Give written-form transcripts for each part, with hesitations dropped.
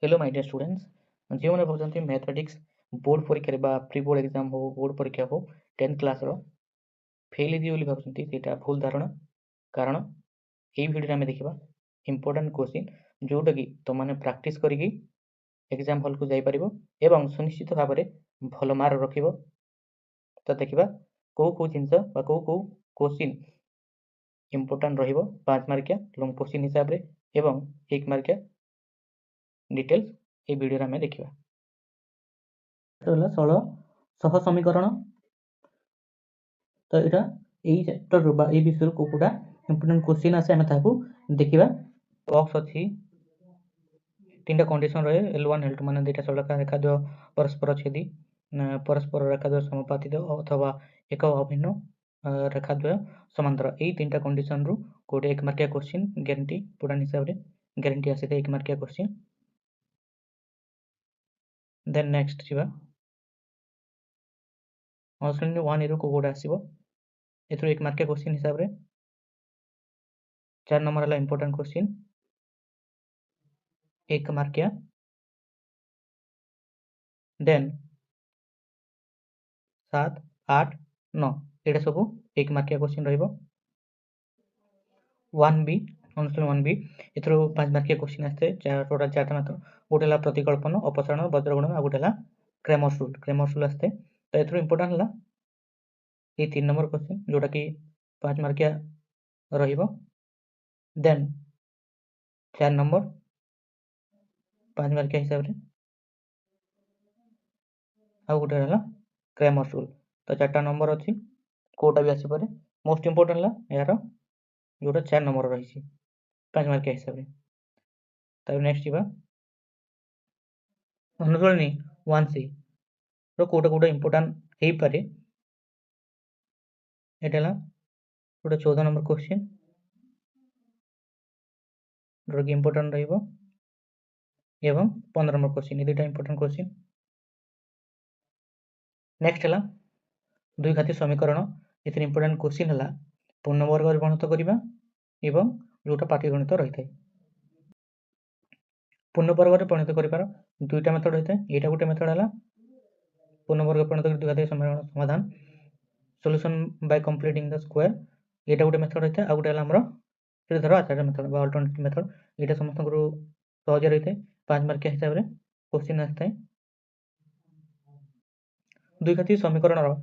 Hello my dear students जो मैंने भावुँ mathematics board परीक्षा प्री बोर्ड एग्जाम हो बोर्ड परीक्षा हो 10th क्लास फेल होगी बोली भावुँ सेटा भूल धारणा कारण ये भिडियो आम देखा इंपोर्टाट क्वेश्चन जोटा कि तुम मैंने प्राक्टिस करी एग्जाम हॉल को जापर एवं सुनिश्चित भाव में भल मार्क रख तो देखा कौ कौ जिनस कौ कौ क्वेश्चन इंपोर्टाट रो5 मार्किया लंग क्वेश्चन हिसाब से एवं 1 मार्किया डिटेल्स ये वीडियो आम देखा षोल सह समीकरण तो यहाँ यही चैप्टर विषय को पूरा इंपोर्टेंट क्वेश्चन आसे आम देखा बॉक्स अच्छी 3टा कंडीशन रहे L1 L2 मान 2टा सरलरेखा रेखाद्वय परस्पर छेदी परस्पर रेखाद्वय समापातित अथवा एक अभिन्न रेखाद्वय समांतर यही 3टा कंडीशन रु गोटे 1 मार्किया क्वेश्चन ग्यारंटी पूरा हिसाब से ग्यारंटी आसी 1 मार्किया क्वेश्चन देन नेक्स्ट जीवा अनुश्रेणी 1 रु को गोटे आसीबो एथरो 1 मार्किया क्वेश्चन हिसाब से 4 नंबर हला इंपोर्टेंट क्वेश्चन 1 मार्किया देन 7 8 9 एटा सब 1 मार्किया क्वेश्चन रहिबो 1B अनुश्रेणी 1B एथरो 5 मार्किया क्वेश्चन आस्ते टोटल 4टा मात्र गोटे हला प्रतिकल्पन अपसारण वज्रगुणन आ गोटे हला क्रेमर्स रूल आस्ते तो एथरो इंपोर्टेंट हला ये 3 नंबर क्वेश्चन जोटा कि 5 मार्किया रहिबो देन 4 नंबर 5 मार्किया हिसाब से आ गोटे हला क्रेमर्स रूल तो 4टा नंबर अच्छी कोटा भी आसी पारे मोस्ट इंपोर्टेंट हला यार जोटा 4 नंबर रही 5 मार्किया हिसाब से तब नेक्स्ट जीवा अनुश्रेणी 1C रो कोटा कोटा इंपोर्टेंट हे पारे एटा गोटे 14 नंबर क्वेश्चन जोटा कि इंपोर्टेंट रहिबो एवं 15 नंबर क्वेश्चन ये दुटा इंपोर्टेंट क्वेश्चन नेक्स्ट हला द्विघाती समीकरण एथि इंपोर्टेंट क्वेश्चन हला पूर्णवर्ग परिणत करबा एवं जोटा पाटीगणित रही थाए पूर्णवर्ग परिणत करिपार दुईटा मेथड होता है एटा गोटे मेथड हला पूर्णवर्ग परिणत द्विघाती समीकरण समाधान solution bye completing the square एटा गोटे मेथड होता है आ गोटे हला हमरो धर आचार्य मेथड बा अल्टरनेटिव मेथड एटा समस्त सहज रही थाए 5 मार्किया हिसाब से क्वेश्चन आस्ते द्विघाती समीकरण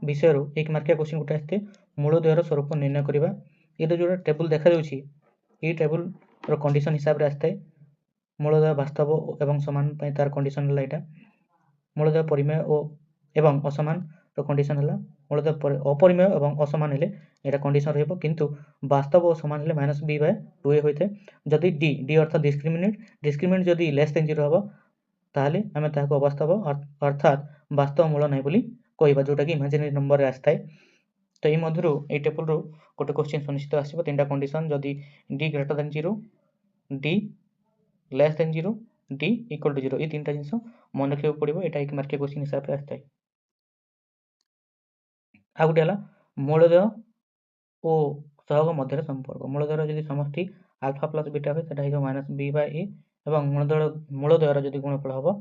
विषय 1 मार्किया क्वेश्चन गोटे आस्ते मूलद्वयर स्वरूप निर्णय करबा ये जो टेबल देखा जाउछि ये टेबल रो कंडीशन हिसाब से आस्ते मूलद्वय वास्तव एवं समान पय तार कंडीशन हला एटा मूलद्वय परिमेय एवं असमान रो कंडीशन हला मूलद्वय अपरिमेय एवं असमान हेले एटा कंडीशन रहबो किंतु वास्तव और समान हेले -b/2a होइते जदि d अर्थ डिस्क्रिमिनेंट जदि लेस देन 0 हबो ताहले आमे ताको अवास्तव अर्थात वास्तव मूल नै बोली कहबा जोटा कि इमेजिनरी नंबर रे आस्ताय तो ये मधुर ये टेबल रो गोटे क्वेश्चन सुनिश्चित आसीबो 3टा कंडीशन जदि d greater than 0 d less than 0 d equal to 0 ये 3टा जिंस मन रखियो पड़िबो एटा 1 मार्किया क्वेश्चन हिसाब से आस्ताय आ गोटे हला मूलद्वय ओ सहग मध्य संपर्क मूलद्वयर जदि समष्टि अल्फा प्लस बीटा हो सेटा हिजो -b/a एवं मूलद्वयर जदि गुणफल हबो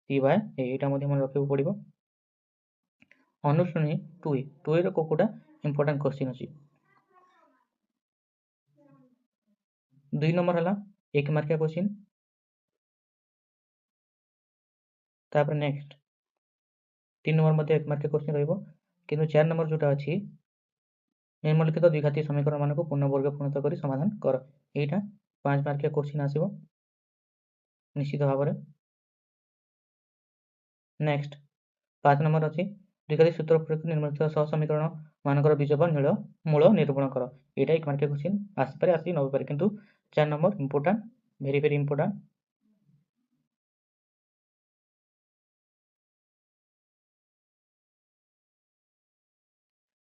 c/a एटा मध्ये मन रखियो पड़िबो अनुश्रेणी 2a रो कोकोटा इंपोर्टेंट क्वेश्चन अछि 2 नंबर हला 1 मार्किया क्वेश्चन तापर नेक्स्ट 3 नंबर मध्ये 1 मार्किया क्वेश्चन रहइबो किंतु 4 नंबर जोटा अछि निम्नलिखित द्विघाती समीकरण मानको पूर्णवर्ग परिणत करी समाधान कर एटा 5 मार्किया क्वेश्चन आसीबो निश्चित भाव में नेक्स्ट 5 नंबर अछि द्विघाती सूत्र प्रयोग निम्नलिखित सह समीकरण मानकर बीजगण मूल निरूपण कर एटा 1 मार्किया क्वेश्चन आसी पारे आसी न पारे किंतु 4 number important very very important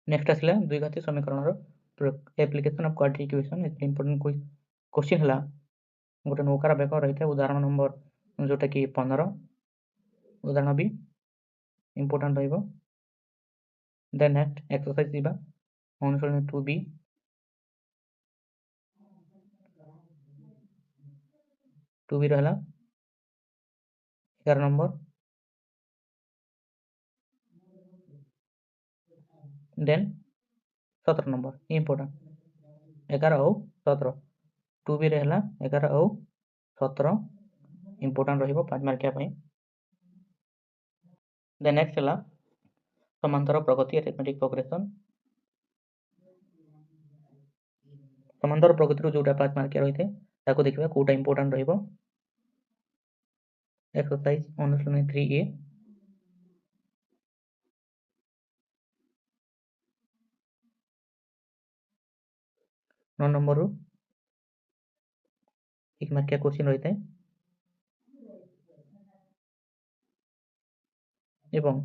next आसला द्विघाती समीकरण रो application of quadratic equation is important question हला गोटे नौकार बेग रही है उदाहरण नंबर जोटा कि 15 उदाहरण भी इंपोर्टेंट रहिबो देन नेक्स्ट एक्सरसाइज दिबा अनुसरण 2b 2b रहला 11 नंबर, देन 17 नंबर इम्पोर्टाट 11 और 17 टू बी रे 11 और 17 इम्पोर्टाट रहिबो 5 मार्किया पई। देन नेक्स्ट है समांतर प्रगति अरिथमेटिक प्रोग्रेशन। समांतर प्रगति जोटा 5 मार्किया रही है ताको देखिबा कोटा इम्पोर्टाट रहिबो। एक्सरसाइज 3A 9 नंबर 1 मार्किया क्वेश्चन रही है एवं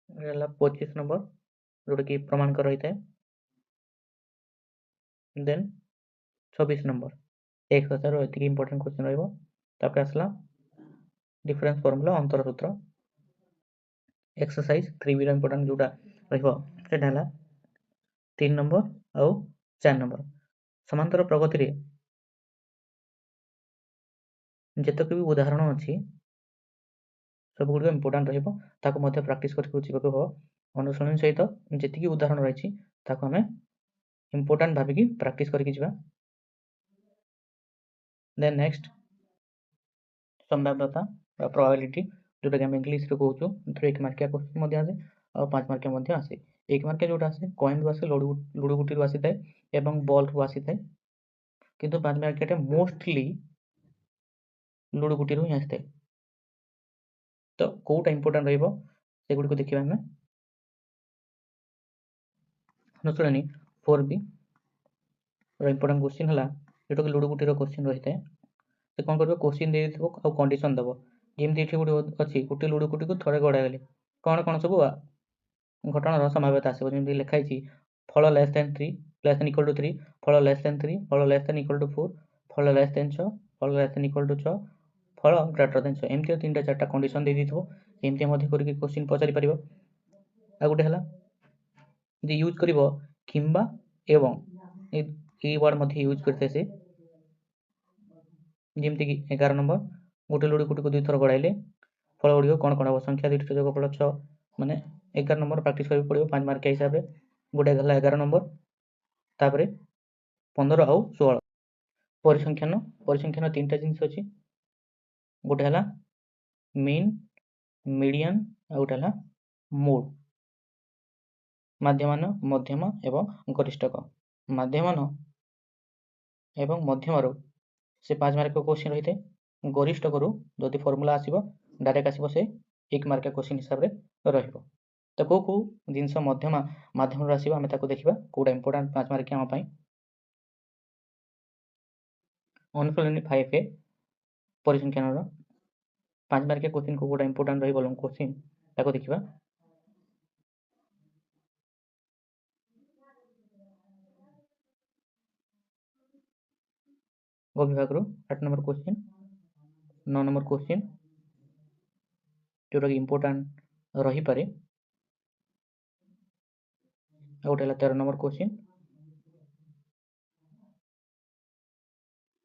रहला 25 नंबर जोटा कि प्रमाणक रही है। देन 26 नंबर 1000 एति इम्पोर्टेंट क्वेश्चन रहिबो। तापर आसला डिफरेंस फॉर्मूला अंतर सूत्र। एक्सरसाइज 3B रो इम्पोर्टेंट जोटा रहिबो सेटा हला 3 नंबर और 4 नंबर। समांतर प्रगति रे जेतक भी उदाहरण अछि सब गुड इम्पोर्टेंट रहिबो ताको मध्ये प्रैक्टिस करके बुझिबाको हो। अनुसरण सहित जेतिकी उदाहरण रहिछि ताको हमें इम्पोर्टेंट भाबिकी प्रैक्टिस करके जिबा। देन नेक्स्ट संभाव्यता प्रोबेबिलिटी जोटा कि हम इंग्लिश रे कहउछु 1 मार्किया क्वेश्चन मध्ये आसे और 5 मार्किया मध्ये आसे। 1 मार्किया जोटा आसे कॉइन रु आसे लुडो गुटी रु आसी थाए एवं बॉल रु आसी थाए किंतु 5 मार्किया मोस्टली लुडो गुटी रु आसी थाए। तो कोटा इम्पोर्टेंट रहिबो से गुडी को देखिबा हमें। अनुसरणी 4B रो इम्पोर्टेंट क्वेश्चन हला जेटा कि लुडो गुटी रो क्वेश्चन रही थाए। से कोन करबो क्वेश्चन दे दिथबो आ कंडीशन दबो जेमति एठी गुडी अछि गुटी लुडो गुटी को थरे गडाइले कोन सब घटना रो संभाव्यता आसे जेमति लिखा छि फल less than 3 less than equal to 3 फल लेस देन 3 फल लेस देन इक्वल टू 4 फल लेस देन 6 फल लेस देन इक्वल टू 6 फल ग्रेटर देन 6 एमति तीनटा चारटा कंडीशन दे दिथबो एमति मध्ये करके क्वेश्चन पचारि परिबो। आ गुटे हला जे यूज करिवो किंबा एवं ए वर्ड मध्ये यूज करते से जेमति कि 11 नंबर गोटे लुडो गुटी को दुई थर गडाइले फल गुडी कोन कोन हो संख्या दुईटा जोगफल 6 माने 11 नंबर प्रैक्टिस करबे पड़िबो 5 मार्क के हिसाब रे। गोटे गला 11 नंबर तापरे 15 और 16 परिसंख्यान तीनटा जिनिस अछि गोटे हला मीन मीडियन आ गोटे हला मोड। माध्यमान मध्यम एवं गरिष्ठक माध्यमान एवं मध्यम रो से 5 मार्क क्वेश्चन रही थे। गरिष्ठ करू जदि फार्मूला आसीबो डायरेक्ट आसीबो से 1 मार्क क्वेश्चन हिसाब रे रहिबो। तो को जिंस मध्यम रो आसीबो हमें ताको देखिबा कोडा इंपोर्टेंट 5 मार्क हम पई। अनुसरण 5A परिसंख्यान रो 5 मार्क क्वेश्चन को कोडा इंपोर्टेंट रहिबो लंग क्वेश्चन ताको देखिबा। गो विभाग रो 8 नंबर क्वेश्चन 9 नंबर क्वेश्चन जोटा कि इंपोर्टेंट रही पारे। गोटे 13 नंबर क्वेश्चन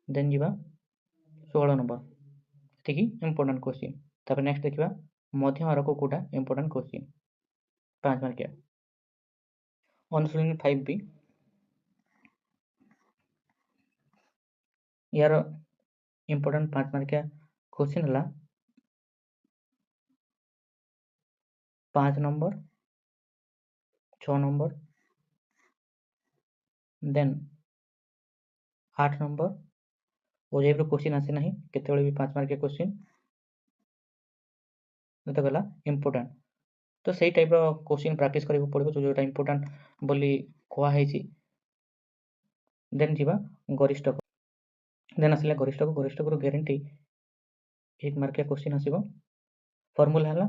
देन जीवा 16 नंबर एतिकी इंपोर्टेंट क्वेश्चन। तापर नेक्स्ट देखिबा मध्यम आरको कोटा इंपोर्टेंट क्वेश्चन 5 मार्क। अनुसरण 5B यार इंपोर्टेंट 5 मार्क क्वेश्चन हला 5 नंबर 6 नंबर देन 8 नंबर ओजे रो क्वेश्चन आसे नाही केते बेले भी 5 मार्क क्वेश्चन नते गला इंपोर्टेंट। तो सही टाइप रो क्वेश्चन प्रैक्टिस करिबो पड़िबो जोटा इंपोर्टेंट बोली कोआ है छी। देन जीवा गरिष्ठ देन आसिला गरिष्ठ रो गारंटी 1 मार्क क्वेश्चन आसीबो। फार्मूला हला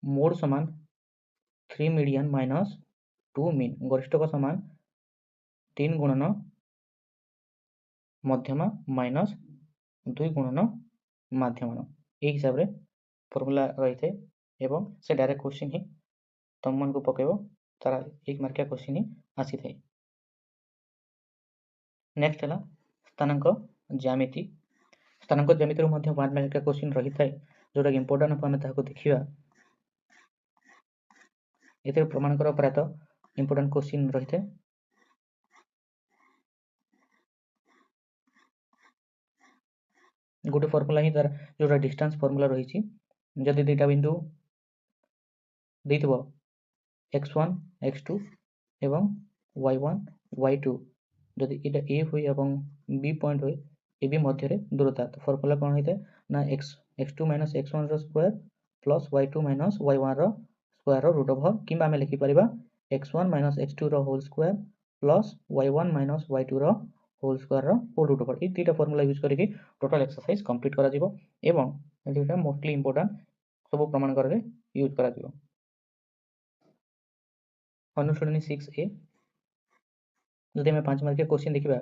मोड समान 3 मीडियन माइनस 2 मीन गरिष्ठ को समान 3 गुणन मध्यम माइनस 2 गुणन माध्यम ए हिसाब रे फार्मूला रही थे एवं से डायरेक्ट क्वेश्चन ही ତମମାନଙ୍କୁ ପକେଇବ ତାର 1 ମାର୍କିଆ କ୍ୱେଶ୍ଚିନ୍ ଆସିଥାଏ। ନେକ୍ସଟ ହେଲା ସ୍ଥାନାଙ୍କ ଜ୍ୟାମିତି। ସ୍ଥାନାଙ୍କ ଜ୍ୟାମିତିରୁ ମଧ୍ୟ 1 ମାର୍କିଆ କ୍ୱେଶ୍ଚିନ୍ ରହିଥାଏ, ଯୋଉଟାକି ଇମ୍ପୋର୍ଟାଣ୍ଟ ହେବ, ଆମେ ତାହାକୁ ଦେଖିବା। ଏଥିରେ ପ୍ରମାଣଙ୍କର ପ୍ରାୟତଃ ଇମ୍ପୋର୍ଟାଣ୍ଟ କ୍ୱେଶ୍ଚିନ୍ ରହିଥାଏ। ଗୋଟେ ଫର୍ମୁଲା ହିଁ ତାର ଯୋଉଟା ଡିଷ୍ଟାନ୍ସ ଫର୍ମୁଲା ରହିଛି, ଯଦି ଦୁଇଟା ବିନ୍ଦୁ ଦେଇଥିବ x1 x2 ଏବଂ y1 y2, ଯଦି ଏଇଟା A ହୁଏ ଏବଂ B ପଏଣ୍ଟ ହୁଏ, AB ମଧ୍ୟରେ ଦୂରତା, ତ ଫର୍ମୁଲା କ'ଣ ହୋଇଥାଏ ନା x2 minus x1 ର square plus y2 minus y1 ର ସ୍କୋୟାର ରୁଟ୍ ଓଭର, କିମ୍ବା ଆମେ ଲେଖିପାରିବା x1 minus x2 ର whole square plus y1 minus y2 ର whole square whole root over. এই ଦୁଇଟା ଫର୍ମୁଲା ୟୁଜ୍ କରିକି ଟୋଟାଲ ଏକ୍ସରସାଇଜ କମ୍ପ୍ଲିଟ୍ କରାଯିବ ଏବଂ ଏ ଦୁଇଟା ମୋଷ୍ଟଲି ଇମ୍ପୋର୍ଟାଣ୍ଟ ସବୁ ପ୍ରମାଣକରରେ ୟୁଜ୍ କରାଯିବ। ଅନୁଶୀଳନୀ 6A, ଯଦି ଆମେ 5 ମାର୍କିଆ କ୍ୱେଶ୍ଚିନ୍ ଦେଖିବା,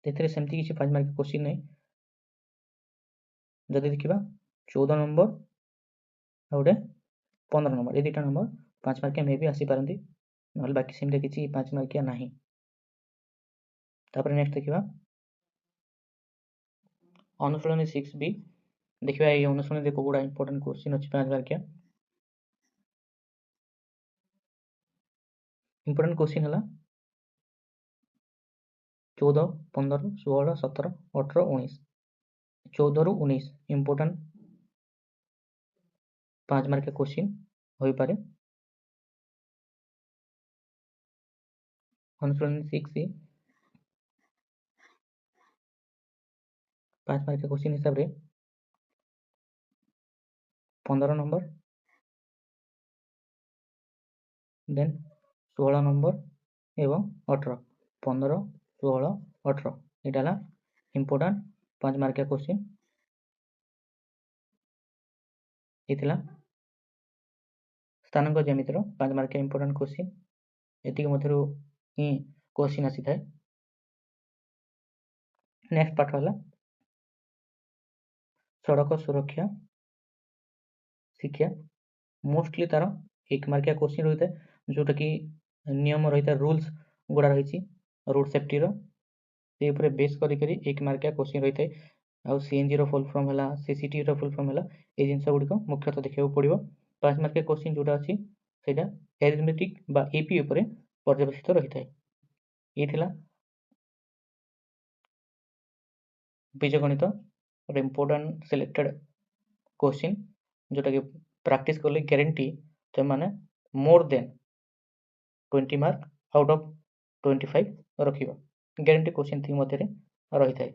ସେଥିରେ ସେମିତି କିଛି 5 ମାର୍କିଆ କ୍ୱେଶ୍ଚିନ୍ ନାହିଁ। ଯଦି ଦେଖିବା 14 ନମ୍ବର ଆଉ ଗୋଟେ 15 ନମ୍ବର, ଏ ଦୁଇଟା ନମ୍ବର 5 ମାର୍କିଆ ମେ ବି ଆସିପାରନ୍ତି, ନହେଲେ ବାକି ସେମିତି କିଛି 5 ମାର୍କିଆ ନାହିଁ। ତାପରେ ନେକ୍ସଟ ଦେଖିବା ଅନୁଶୀଳନୀ 6B। ଦେଖିବା ଏଇ ଅନୁଶୀଳନୀରେ କୋଉଗୁଡ଼ା ଇମ୍ପୋର୍ଟାଣ୍ଟ କ୍ୱେଶ୍ଚିନ୍ ଅଛି 5 ମାର୍କିଆ। ଇମ୍ପୋର୍ଟାଣ୍ଟ କ୍ୱେଶ୍ଚିନ୍ ହେଲା 14, 15, 16, 17, 18, 19। 14 ରୁ 19 ଇମ୍ପୋର୍ଟାଣ୍ଟ 5 ମାର୍କିଆ କ୍ୱେଶ୍ଚିନ୍ ହୋଇପାରେ। ଅନୁଶୀଳନୀ 6A 5 ମାର୍କିଆ କ୍ୱେଶ୍ଚିନ୍ ହିସାବରେ 15 ନମ୍ବର, ଦେନ୍ 16 ନମ୍ବର ଏବଂ 18। 15, 16, 18 ଏଇଟା ହେଲା ଇମ୍ପୋର୍ଟାଣ୍ଟ 5 ମାର୍କିଆ କ୍ୱେଶ୍ଚିନ୍। ହେଇଥିଲା ସ୍ଥାନାଙ୍କ ଜ୍ୟାମିତିର 5 ମାର୍କିଆ ଇମ୍ପୋର୍ଟାଣ୍ଟ କ୍ୱେଶ୍ଚିନ୍। ଏତିକି ମଧ୍ୟରୁ ହିଁ କ୍ୱେଶ୍ଚିନ୍ ଆସିଥାଏ। ନେକ୍ସଟ ପାଠ ହେଲା ସଡ଼କ ସୁରକ୍ଷା ଶିକ୍ଷା। ମୋଷ୍ଟଲି ତାର 1 ମାର୍କିଆ କ୍ୱେଶ୍ଚିନ୍ ରହିଥାଏ, ଯୋଉଟାକି ନିୟମ ରହିଥାଏ, ରୁଲ୍ସ ଗୁଡ଼ା ରହିଛି ରୋଡ ସେଫ୍ଟିର, ସେ ଉପରେ ବେସ୍ କରିକରି 1 ମାର୍କିଆ କ୍ୱେଶ୍ଚିନ୍ ରହିଥାଏ। ଆଉ CNGର ଫୁଲ୍ ଫର୍ମ ହେଲା, CCTVର ଫୁଲ୍ ଫର୍ମ ହେଲା, এই ଜିନିଷ ଗୁଡ଼ିକ ମୁଖ୍ୟତଃ ଦେଖିବାକୁ ପଡ଼ିବ। 5 ମାର୍କିଆ କ୍ୱେଶ୍ଚିନ୍ ଯୋଉଟା ଅଛି ସେଇଟା ଏରିଥମେଟିକ୍ ବା AP ଉପରେ ପର୍ଯ୍ୟବେସିତ ରହିଥାଏ। ଇଏ ଥିଲା ବୀଜଗଣିତ ଗୋଟେ ଇମ୍ପୋର୍ଟାଣ୍ଟ ସିଲେକ୍ଟେଡ କ୍ୱେଶ୍ଚିନ୍, ଯୋଉଟାକି ପ୍ରାକ୍ଟିସ୍ କଲେ ଗ୍ୟାରେଣ୍ଟି ସେମାନେ ମୋର୍ ଦେନ୍ 20 ମାର୍କ ଆଉଟ୍ ଅଫ୍ 25 ରଖିବ। ଗ୍ୟାରେଣ୍ଟି କ୍ୱେଶ୍ଚିନ୍ ମଧ୍ୟରେ ରହିଥାଏ।